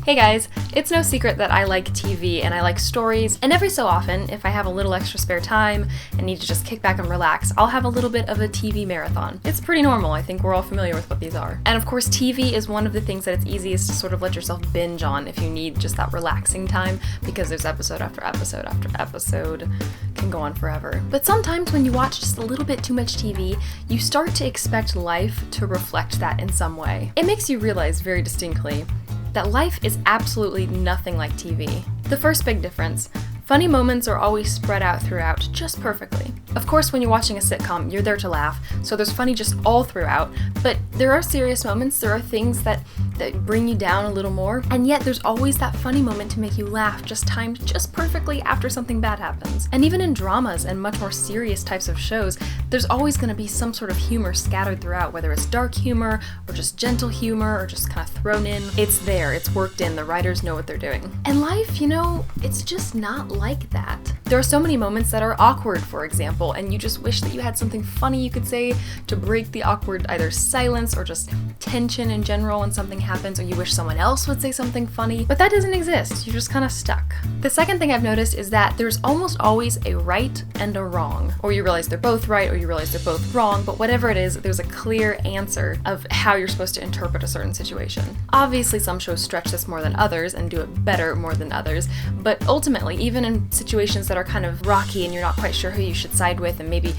Hey guys, it's no secret that I like TV and I like stories, and every so often, if I have a little extra spare time and need to just kick back and relax, I'll have a little bit of a TV marathon. It's pretty normal, I think we're all familiar with what these are. And of course, TV is one of the things that it's easiest to sort of let yourself binge on if you need just that relaxing time, because there's episode after episode after episode, can go on forever. But sometimes when you watch just a little bit too much TV, you start to expect life to reflect that in some way. It makes you realize very distinctly that life is absolutely nothing like TV. The first big difference: funny moments are always spread out throughout just perfectly. Of course, when you're watching a sitcom, you're there to laugh, so there's funny just all throughout, but there are serious moments, there are things that bring you down a little more, and yet there's always that funny moment to make you laugh, just timed just perfectly after something bad happens. And even in dramas and much more serious types of shows, there's always going to be some sort of humor scattered throughout, whether it's dark humor, or just gentle humor, or just kind of thrown in. It's there, it's worked in, the writers know what they're doing. And life, it's just not like that. There are so many moments that are awkward, for example, and you just wish that you had something funny you could say to break the awkward either silence or just tension in general when something happens, or you wish someone else would say something funny, but that doesn't exist. You're just kind of stuck. The second thing I've noticed is that there's almost always a right and a wrong, or you realize they're both right or you realize they're both wrong, but whatever it is, there's a clear answer of how you're supposed to interpret a certain situation. Obviously, some shows stretch this more than others and do it better more than others, but ultimately, even in situations that are kind of rocky and you're not quite sure who you should side with and maybe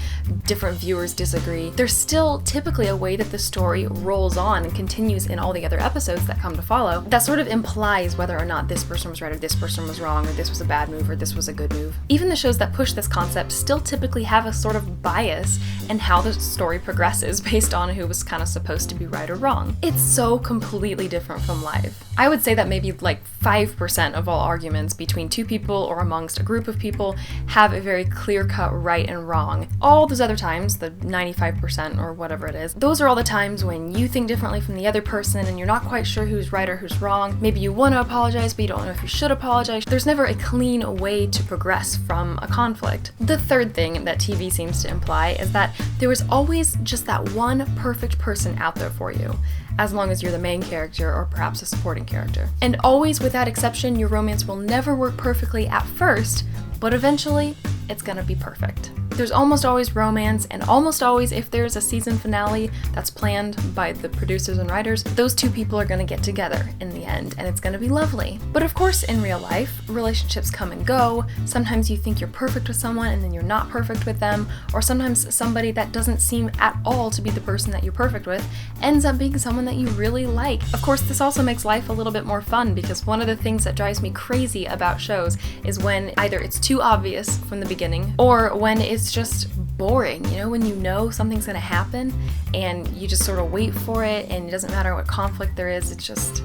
different viewers disagree, there's still typically a way that the story rolls on and continues in all the other episodes that come to follow that sort of implies whether or not this person was right or this person was wrong, or this was a bad move or this was a good move. Even the shows that push this concept still typically have a sort of bias in how the story progresses based on who was kind of supposed to be right or wrong. It's so completely different from live. I would say that maybe like 5% of all arguments between two people or amongst a group of people have a very clear-cut right and wrong. All those other times, the 95% or whatever it is, those are all the times when you think differently from the other person and you're not quite sure who's right or who's wrong. Maybe you want to apologize, but you don't know if you should apologize. There's never a clean way to progress from a conflict. The third thing that TV seems to imply is that there is always just that one perfect person out there for you, as long as you're the main character or perhaps a supporting character. And always, without exception, your romance will never work perfectly at first, but eventually, it's gonna be perfect. There's almost always romance, and almost always, if there's a season finale that's planned by the producers and writers, those two people are gonna get together in the end, and it's gonna be lovely. But of course, in real life, relationships come and go. Sometimes you think you're perfect with someone, and then you're not perfect with them, or sometimes somebody that doesn't seem at all to be the person that you're perfect with ends up being someone that you really like. Of course, this also makes life a little bit more fun, because one of the things that drives me crazy about shows is when either it's too obvious from the beginning, or when it's just boring, when you know something's gonna happen and you just sort of wait for it, and it doesn't matter what conflict there is, it's just,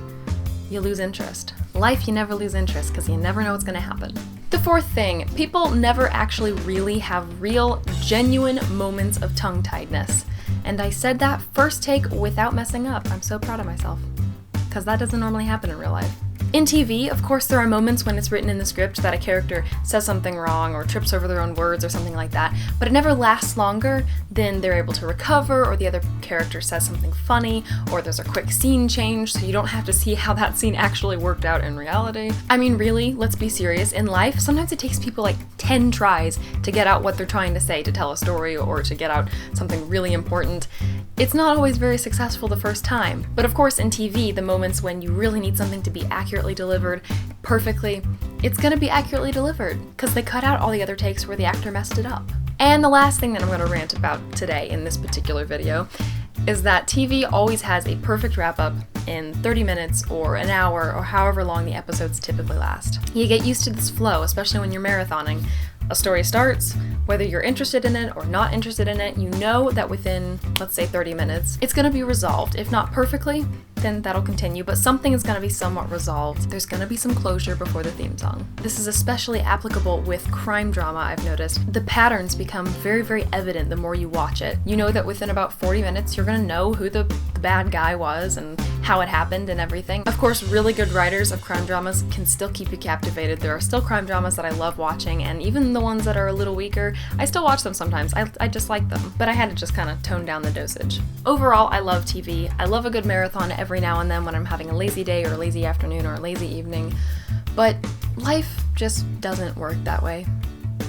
you lose interest. Life, you never lose interest because you never know what's gonna happen. The fourth thing, people never actually really have real, genuine moments of tongue-tiedness. And I said that first take without messing up. I'm so proud of myself, because that doesn't normally happen in real life. In TV, of course, there are moments when it's written in the script that a character says something wrong or trips over their own words or something like that, but it never lasts longer than they're able to recover, or the other character says something funny, or there's a quick scene change, so you don't have to see how that scene actually worked out in reality. I mean, really, let's be serious. In life, sometimes it takes people like 10 tries to get out what they're trying to say, to tell a story, or to get out something really important. It's not always very successful the first time. But of course, in TV, the moments when you really need something to be accurately delivered perfectly, it's gonna be accurately delivered, because they cut out all the other takes where the actor messed it up. And the last thing that I'm gonna rant about today in this particular video is that TV always has a perfect wrap-up in 30 minutes or an hour or however long the episodes typically last. You get used to this flow, especially when you're marathoning. A story starts, whether you're interested in it or not interested in it, you know that within, let's say, 30 minutes, it's going to be resolved. If not perfectly, then that'll continue, but something is going to be somewhat resolved. There's going to be some closure before the theme song. This is especially applicable with crime drama, I've noticed. The patterns become very, very evident the more you watch it. You know that within about 40 minutes, you're going to know who the bad guy was and how it happened and everything. Of course, really good writers of crime dramas can still keep you captivated. There are still crime dramas that I love watching, and even the ones that are a little weaker, I still watch them sometimes. I just like them, but I had to just kind of tone down the dosage. Overall, I love TV. I love a good marathon every now and then when I'm having a lazy day or a lazy afternoon or a lazy evening, but life just doesn't work that way.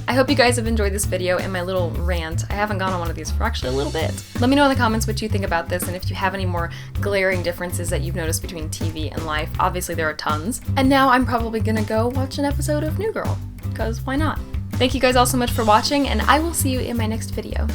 I hope you guys have enjoyed this video and my little rant. I haven't gone on one of these for actually a little bit. Let me know in the comments what you think about this and if you have any more glaring differences that you've noticed between TV and life. Obviously there are tons. And now I'm probably gonna go watch an episode of New Girl, because why not? Thank you guys all so much for watching, and I will see you in my next video.